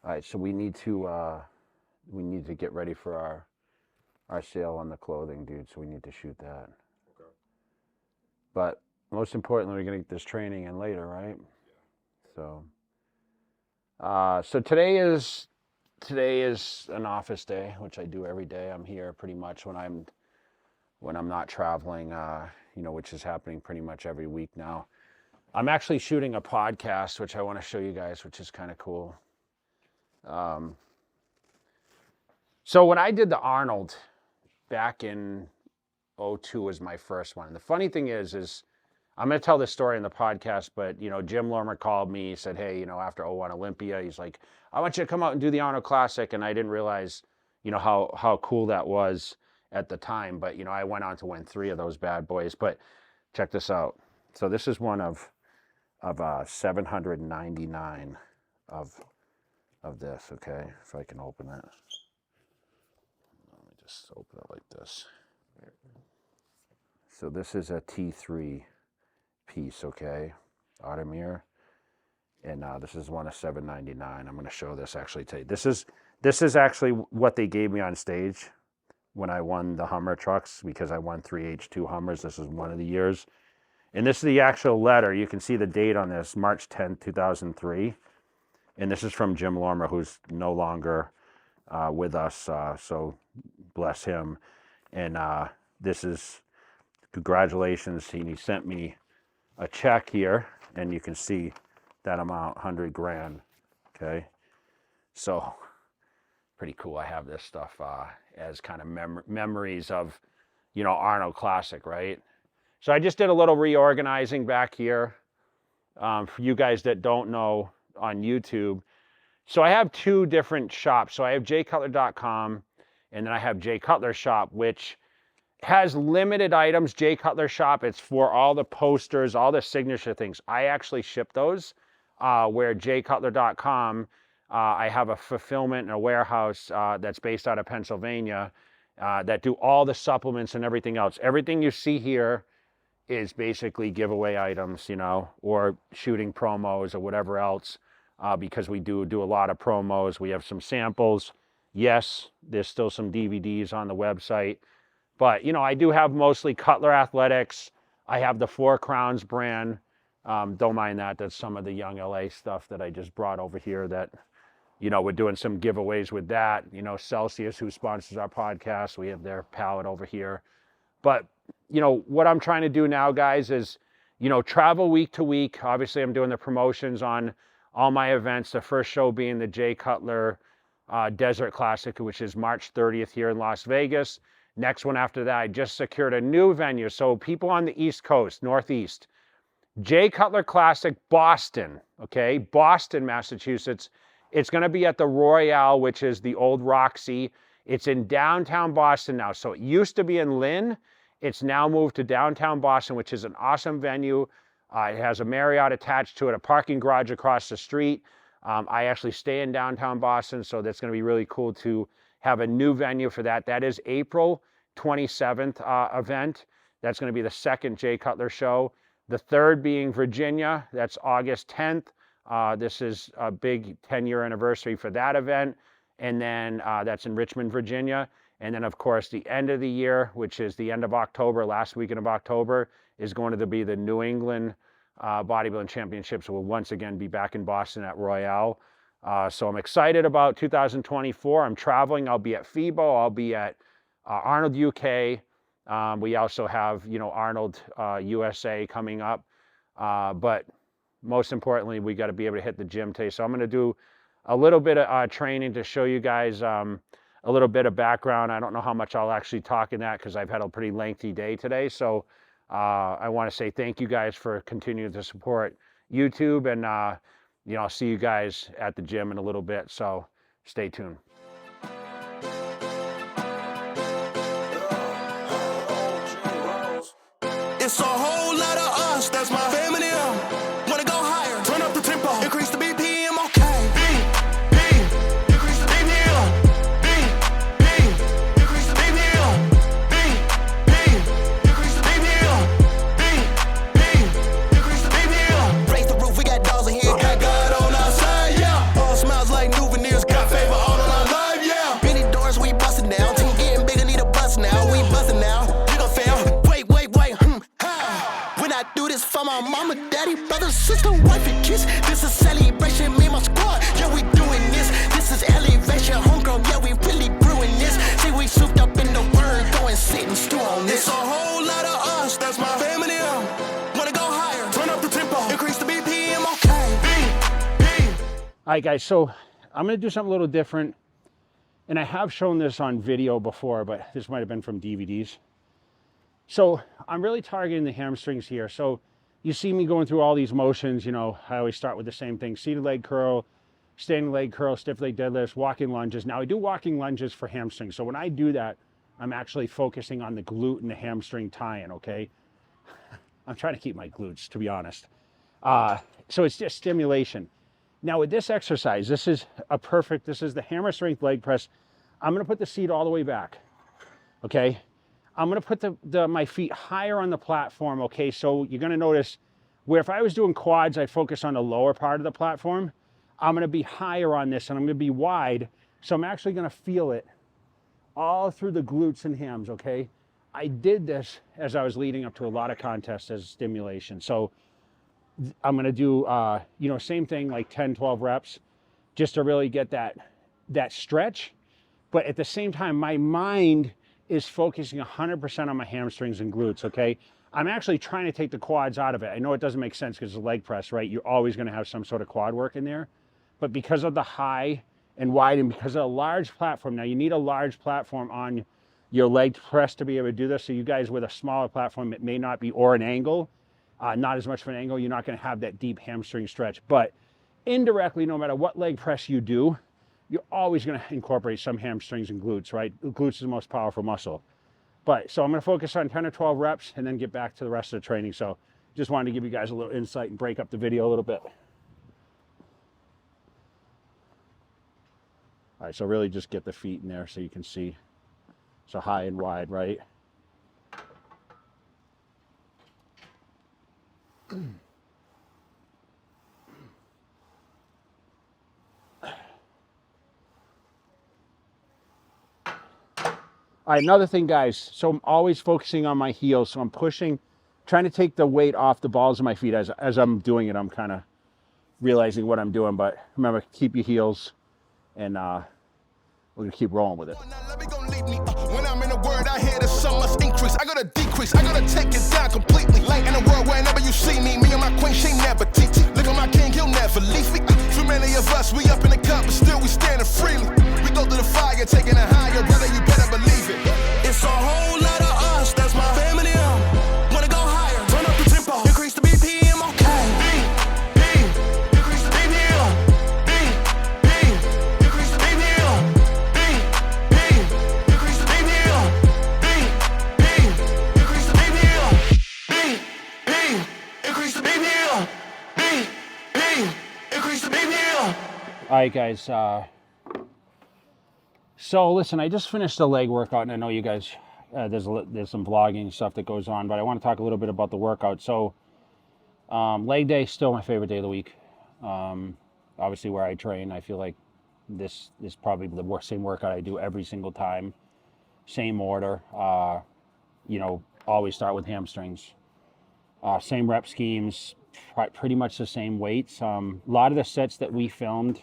All right, so we need to get ready for our sale on the clothing, dude. So we need to shoot that. Okay. But most importantly, we're gonna get this training in later, right? Yeah. So today is an office day, which I do every day. I'm here pretty much when I'm not traveling, which is happening pretty much every week now. I'm actually shooting a podcast, which I want to show you guys, which is kind of cool. So when I did the Arnold back in 2002 was my first one. The funny thing is I'm going to tell this story in the podcast, but, Jim Lormer called me, he said, hey, after 2001 Olympia, he's like, I want you to come out and do the Arnold Classic. And I didn't realize, how cool that was at the time. But, I went on to win 3 of those bad boys. But check this out. So this is one of 799 of this, okay? If I can open it. Let me just open it like this. So this is a T3 piece, okay? Automir. And this is one of 799. I'm going to show this actually to you. This is actually what they gave me on stage when I won the Hummer trucks, because I won 3 H2 Hummers. This is one of the years. And this is the actual letter. You can see the date on this, March 10th, 2003. And this is from Jim Lormer, who's no longer with us, so bless him. And this is congratulations. He sent me a check here, and you can see that amount, 100 grand, okay? So pretty cool. I have this stuff as kind of memories of, Arnold Classic, right? So I just did a little reorganizing back here for you guys that don't know on YouTube. So I have 2 different shops. So I have JayCutler.com, and then I have JayCutler Shop, which has limited items. JayCutler Shop, it's for all the posters, all the signature things. I actually ship those, where JayCutler.com, I have a fulfillment and a warehouse that's based out of Pennsylvania that do all the supplements and everything else. Everything you see here is basically giveaway items, or shooting promos or whatever else, because we do a lot of promos. We have some samples. Yes, there's still some DVDs on the website, but, I do have mostly Cutler Athletics. I have the 4 Crowns brand. Don't mind that. That's some of the Young LA stuff that I just brought over here that, we're doing some giveaways with that. Celsius, who sponsors our podcast, we have their palette over here. But, what I'm trying to do now, guys, is, travel week to week. Obviously, I'm doing the promotions on all my events. The first show being the Jay Cutler Desert Classic, which is March 30th here in Las Vegas. Next one after that, I just secured a new venue. So people on the East Coast, Northeast, Jay Cutler Classic, Boston, okay? Boston, Massachusetts. It's going to be at the Royale, which is the old Roxy. It's in downtown Boston now. So it used to be in Lynn. It's now moved to downtown Boston, which is an awesome venue. It has a Marriott attached to it, a parking garage across the street. I actually stay in downtown Boston, so that's going to be really cool to have a new venue for that. That is April 27th event. That's going to be the second Jay Cutler show. The third being Virginia. That's August 10th. This is a big 10-year anniversary for that event. And then that's in Richmond, Virginia. And then, of course, the end of the year, which is the end of October, last weekend of October, is going to be the New England Bodybuilding Championships. We'll once again be back in Boston at Royale. So I'm excited about 2024. I'm traveling. I'll be at FIBO. I'll be at Arnold UK. We also have, Arnold USA coming up. But most importantly, we got to be able to hit the gym today. So I'm going to do a little bit of training to show you guys a little bit of background. I don't know how much I'll actually talk in that because I've had a pretty lengthy day today. So I want to say thank you guys for continuing to support YouTube. And, I'll see you guys at the gym in a little bit. So stay tuned. It's a whole lot of us, that's my family. Wanna go higher, turn up the tempo, increase the BPM, okay. Increase the BPM. Increase the BPM. Increase the BPM. Increase the BPM. Raise the roof, we got dolls in here, got God on our side, yeah. All smiles like new veneers. sister, wife, and kids. This is celebration, me and my squad. Yeah, we doing this. This is elevation, homegrown. Yeah, we really brewing this. See, we souped up in the word, go and sit and stew on this. It's a whole lot of us, that's my family. Wanna go higher, turn up the tempo, increase the BPM, okay. All right, guys, so I'm going to do something a little different. And I have shown this on video before, but this might have been from DVDs. So I'm really targeting the hamstrings here. So you see me going through all these motions. You know, I always start with the same thing: seated leg curl, standing leg curl, stiff leg deadlifts, walking lunges. Now I do walking lunges for hamstrings. So when I do that, I'm actually focusing on the glute and the hamstring tie-in, okay? I'm trying to keep my glutes, to be honest. So it's just stimulation. Now with this exercise, this is the hammer strength leg press. I'm gonna put the seat all the way back, okay? I'm gonna put my feet higher on the platform, okay? So you're gonna notice where if I was doing quads, I'd focus on the lower part of the platform. I'm gonna be higher on this and I'm gonna be wide. So I'm actually gonna feel it all through the glutes and hams, okay? I did this as I was leading up to a lot of contests as stimulation. So I'm gonna do, you know, same thing, like 10, 12 reps, just to really get that stretch. But at the same time, my mind is focusing 100% on my hamstrings and glutes, okay? I'm actually trying to take the quads out of it. I know it doesn't make sense because it's a leg press, right? You're always gonna have some sort of quad work in there. But because of the high and wide and because of a large platform, now you need a large platform on your leg press to be able to do this. So you guys with a smaller platform, it may not be, or an angle, not as much of an angle, you're not gonna have that deep hamstring stretch. But indirectly, no matter what leg press you do, you're always gonna incorporate some hamstrings and glutes, right? Glutes is the most powerful muscle. But so I'm gonna focus on 10 or 12 reps and then get back to the rest of the training. So just wanted to give you guys a little insight and break up the video a little bit. All right, so really just get the feet in there so you can see. So high and wide, right? All right, another thing, guys. So I'm always focusing on my heels. So I'm pushing, trying to take the weight off the balls of my feet. As I'm doing it, I'm kind of realizing what I'm doing. But remember, keep your heels, and we're gonna keep rolling with it. When I'm in a word, I hear the sun must increase. I gotta decrease, I gotta take it down completely. Like in a world whenever you see me and my queen, she never teach. Look at my king, he'll never leave me. Too many of us, we up in the cup, but still we standing freely. We go through the fire, taking it higher, brother, you better believe it. It's a whole lot of us, that's my family. Wanna go higher, turn up the tempo, increase the BPM, okay. Increase the BPM, increase the BPM, increase the BPM, increase the BPM, increase the BPM, increase the BPM. All right, guys. So listen, I just finished the leg workout, and I know you guys, there's some vlogging stuff that goes on, but I want to talk a little bit about the workout. So leg day, still my favorite day of the week. Obviously where I train, I feel like this is probably the same workout I do every single time. Same order, you know, always start with hamstrings. Same rep schemes, pretty much the same weights. A lot of the sets that we filmed,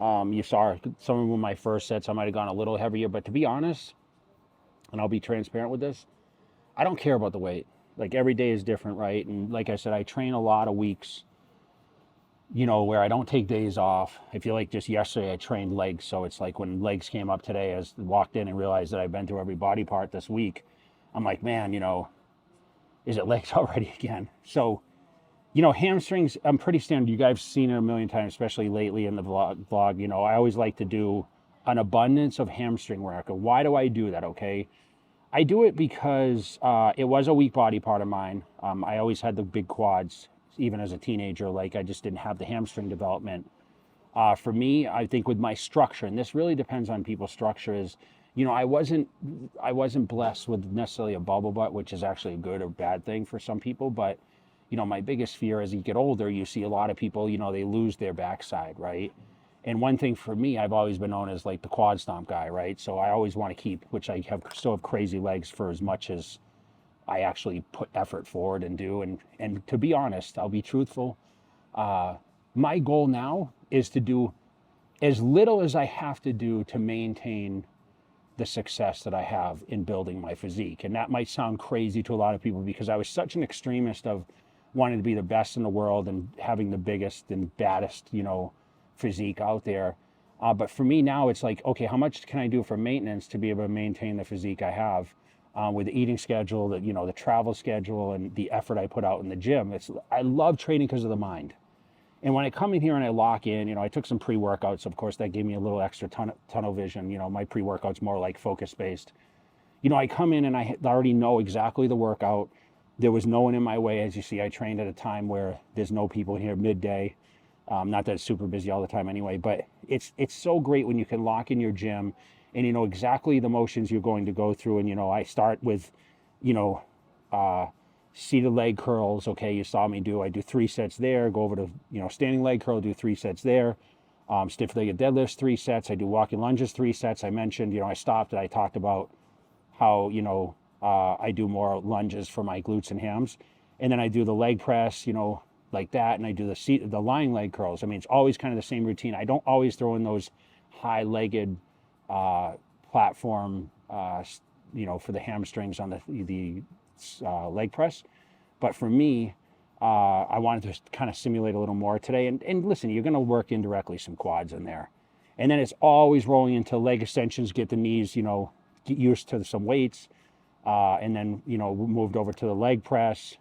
you saw some of them were my first sets. I might have gone a little heavier, but to be honest, and I'll be transparent with this, I don't care about the weight. Like every day is different, right? And like I said, I train a lot of weeks, you know, where I don't take days off. I feel like just yesterday I trained legs. So it's like when legs came up today, I walked in and realized that I've been through every body part this week. I'm like, man, you know, is it legs already again? So, you know, hamstrings, I'm pretty standard. You guys have seen it a million times, especially lately in the vlog. You know, I always like to do an abundance of hamstring work. Why do I do that, okay? I do it because it was a weak body part of mine. I always had the big quads, even as a teenager. Like, I just didn't have the hamstring development. For me, I think with my structure, and this really depends on people's structure, is, you know, I wasn't blessed with necessarily a bubble butt, which is actually a good or bad thing for some people, but you know, my biggest fear as you get older, you see a lot of people, you know, they lose their backside, right? And one thing for me, I've always been known as like the quad stomp guy, right? So I always want to keep, which I still have crazy legs for as much as I actually put effort forward and do. And to be honest, I'll be truthful, My goal now is to do as little as I have to do to maintain the success that I have in building my physique. And that might sound crazy to a lot of people because I was such an extremist of wanting to be the best in the world and having the biggest and baddest, physique out there. But for me now, it's like, okay, how much can I do for maintenance to be able to maintain the physique I have with the eating schedule, the travel schedule, and the effort I put out in the gym. I love training because of the mind. And when I come in here and I lock in, I took some pre-workouts. Of course, that gave me a little extra tunnel vision. My pre-workout's more like focus-based. I come in and I already know exactly the workout. There was no one in my way. As you see, I trained at a time where there's no people here midday. Not that it's super busy all the time anyway, but it's so great when you can lock in your gym and you know exactly the motions you're going to go through. And, I start with, seated leg curls. Okay, you saw me I do 3 sets there, go over to, standing leg curl, do 3 sets there. Stiff legged deadlifts, 3 sets. I do walking lunges, 3 sets. I mentioned, I stopped and I talked about how, I do more lunges for my glutes and hams. And then I do the leg press, like that. And I do the lying leg curls. I mean, it's always kind of the same routine. I don't always throw in those high-legged platform, for the hamstrings on the leg press. But for me, I wanted to kind of simulate a little more today. And listen, you're going to work indirectly some quads in there. And then it's always rolling into leg extensions, get the knees, get used to some weights. And then, moved over to the leg press,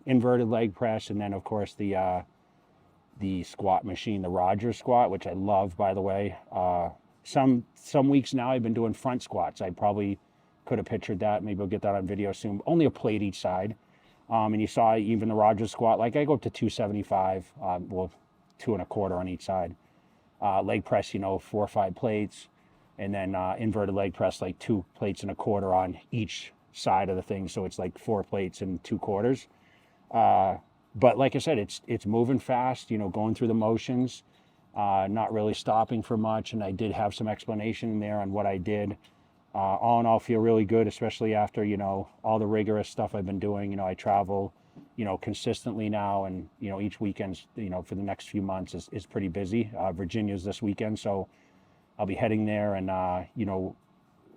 inverted leg press. And then, of course, the squat machine, the Rogers squat, which I love, by the way. Some weeks now I've been doing front squats. I probably could have pictured that. Maybe I'll get that on video soon. Only a plate each side. And you saw even the Rogers squat, like I go up to 275, 2.25 on each side. Leg press, 4 or 5 plates. And then inverted leg press, like 2 plates and a quarter on each side of the thing. So it's like 4 plates and 2 quarters. But like I said, it's moving fast, going through the motions, not really stopping for much. And I did have some explanation in there on what I did. All in all, feel really good, especially after, all the rigorous stuff I've been doing. I travel, consistently now, and, each weekend, for the next few months is pretty busy. Virginia's this weekend, so I'll be heading there. And,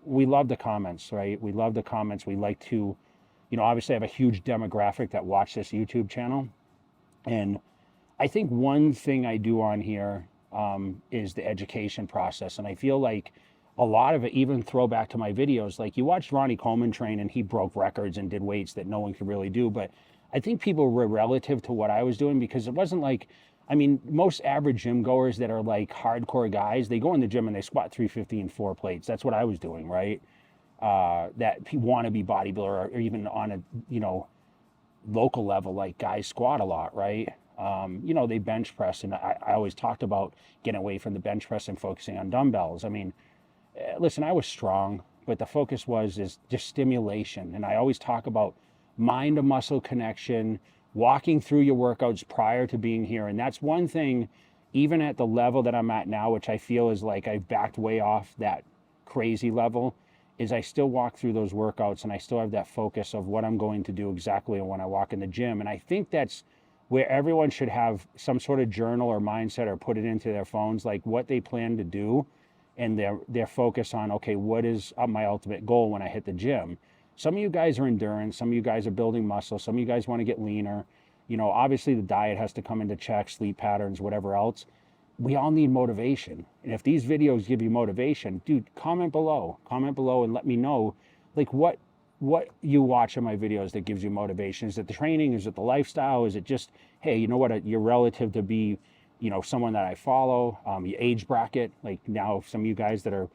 we love the comments, right? We love the comments. We like to, obviously I have a huge demographic that watch this YouTube channel. And I think one thing I do on here is the education process. And I feel like a lot of it, even throwback to my videos, like you watched Ronnie Coleman train and he broke records and did weights that no one could really do. But I think people were relative to what I was doing, because it wasn't like, most average gym goers that are like hardcore guys, they go in the gym and they squat 350 and 4 plates. That's what I was doing, right? That want to be bodybuilder, or even on a, local level, like guys squat a lot, right? They bench press. And I always talked about getting away from the bench press and focusing on dumbbells. Listen, I was strong, but the focus is just stimulation. And I always talk about mind to muscle connection, walking through your workouts prior to being here. And that's one thing, even at the level that I'm at now, which I feel is like I've backed way off that crazy level, is I still walk through those workouts and I still have that focus of what I'm going to do exactly when I walk in the gym. And I think that's where everyone should have some sort of journal or mindset, or put it into their phones, like what they plan to do. And their focus on, okay, what is my ultimate goal when I hit the gym? Some of you guys are endurance. Some of you guys are building muscle. Some of you guys want to get leaner. Obviously the diet has to come into check, sleep patterns, whatever else. We all need motivation. And if these videos give you motivation, dude, comment below and let me know, like, what you watch in my videos that gives you motivation. Is it the training? Is it the lifestyle? Is it just, hey, you know what, you're relative to be, someone that I follow, your age bracket, like now some of you guys that are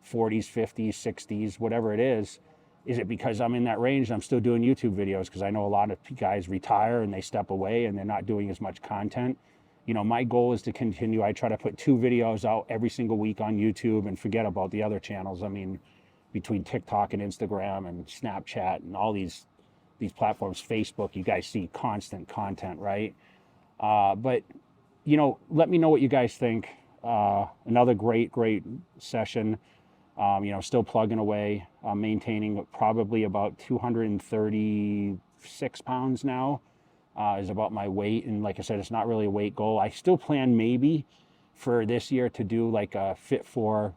40s, 50s, 60s, whatever it is it because I'm in that range and I'm still doing YouTube videos? Because I know a lot of guys retire and they step away and they're not doing as much content. My goal is to continue. I try to put 2 videos out every single week on YouTube and forget about the other channels. Between TikTok and Instagram and Snapchat and all these platforms, Facebook, you guys see constant content, right? But let me know what you guys think. Another great session. Still plugging away, maintaining probably about 236 pounds now. is about my weight. And like I said, it's not really a weight goal. I still plan maybe for this year to do like a Fit for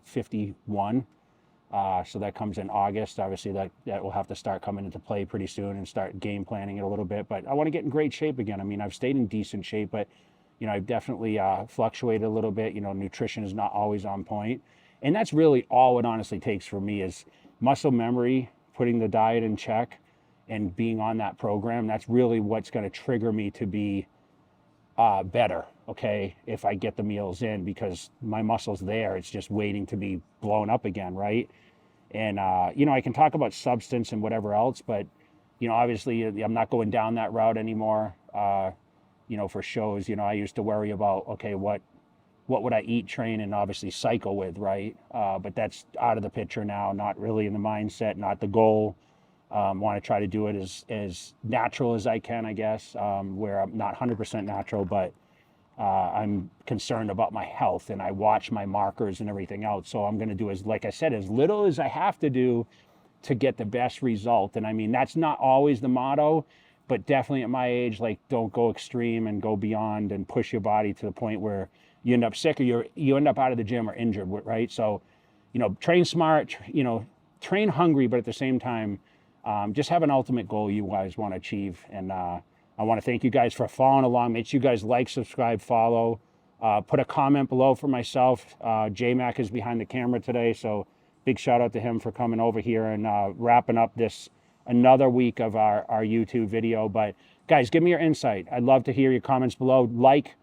51. So that comes in August. Obviously that will have to start coming into play pretty soon and start game planning it a little bit, but I want to get in great shape again. I mean, I've stayed in decent shape, but you know, I've definitely fluctuated a little bit. You know, nutrition is not always on point. And that's really all it honestly takes for me is muscle memory, putting the diet in check and being on that program. That's really what's going to trigger me to be better, okay, if I get the meals in, because my muscle's there. It's just waiting to be blown up again, right? And, you know, I can talk about substance and whatever else, but, you know, obviously I'm not going down that route anymore, you know, for shows. You know, I used to worry about, okay, what would I eat, train, and obviously cycle with, right? But that's out of the picture now, not really in the mindset, not the goal. Want to try to do it as natural as I can, I guess, where I'm not 100% natural, but I'm concerned about my health and I watch my markers and everything else. So I'm going to do, like I said, as little as I have to do to get the best result. And I mean, that's not always the motto, but definitely at my age, like, don't go extreme and go beyond and push your body to the point where you end up sick or you end up out of the gym or injured, right? So, you know, train smart, you know, train hungry, but at the same time, just have an ultimate goal you guys want to achieve. And I want to thank you guys for following along. Make sure you guys like, subscribe, follow. Put a comment below for myself. J-Mac is behind the camera today, so big shout out to him for coming over here and wrapping up another week of our YouTube video. But guys, give me your insight. I'd love to hear your comments below. Like,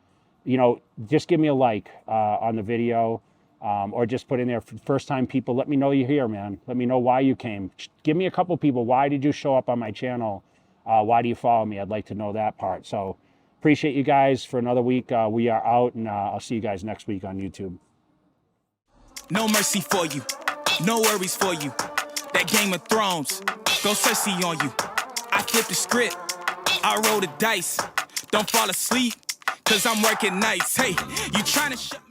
you know, just give me a like on the video. Or just put in there, first time people, let me know you're here, man. Let me know why you came. Give me a couple people. Why did you show up on my channel? Why do you follow me? I'd like to know that part. So appreciate you guys for another week. We are out, and I'll see you guys next week on YouTube. No mercy for you, no worries for you. That Game of Thrones, go Cersei on you. I flip the script, I roll the dice. Don't fall asleep, cause I'm working nights. Hey, you trying to shut me